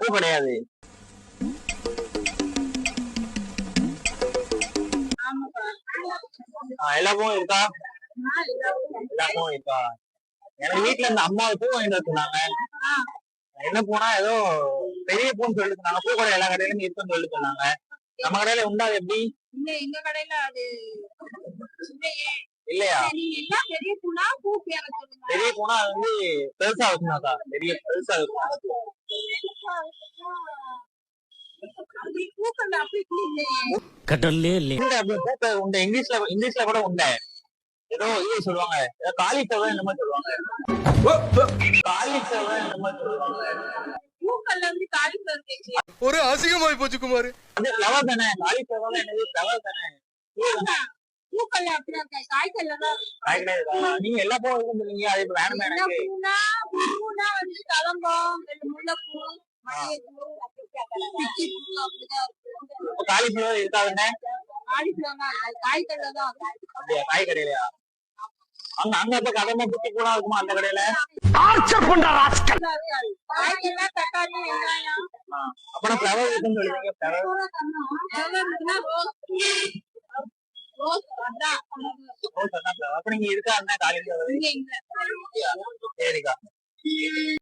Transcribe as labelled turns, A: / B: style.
A: பூ கிடையாது. எல்லா பூவும் இருக்கா? எல்லா பூவும் இருக்கா? எனக்கு வீட்டுல இருந்து அம்மா பூ வாங்கிட்டு சொன்னாங்க. என்ன பூனா ஏதோ பெரிய பூன்னு சொல்லிட்டு சொன்னாங்க. பூ கடை எல்லா கடையிலும் இருக்குன்னு சொல்லிட்டு சொன்னாங்க. நம்ம கடையில உண்டா? அது எப்படி?
B: எங்க கடையில அது
A: இல்லையா?
B: பெரிய பூனா
A: பெரிய பூனா அது வந்து பெருசா இருக்குமாக்கா? பெரிய பெருசா இருக்கும்.
C: கடல்லே இல்லையா?
A: உண்டு இங்கிலீஷ்ல கூட உண்டு. ஏதோ இது சொல்லுவாங்க, ஏதோ காலிஃபிளவர் இந்த மாதிரி சொல்லுவாங்க. காலிஃபிளவர் இந்த மாதிரி சொல்லுவாங்க.
C: ஒரு அசிங்கமாய் போச்சு குமார்.
A: அது ஃப்ளவர் தானே? காலிஃபிளவர் என்னது? ஃப்ளவர் தானே? நீங்க எல்லா பூவும் சொல்லுங்க. அது வேணுமே எனக்கு. காலிஃபிளவர் இருக்காதுண்ணே? அப்படியா? காய் கடையிலயா? அங்க அங்க இப்ப கடமை குட்டி கூட இருக்குமா அந்த கடையில? அப்ப ஃப்ளவர் இருக்குன்னு சொல்லுவீங்க. அப்ப நீங்க இருக்கா காலிஃபிளவர்? சரிக்கா.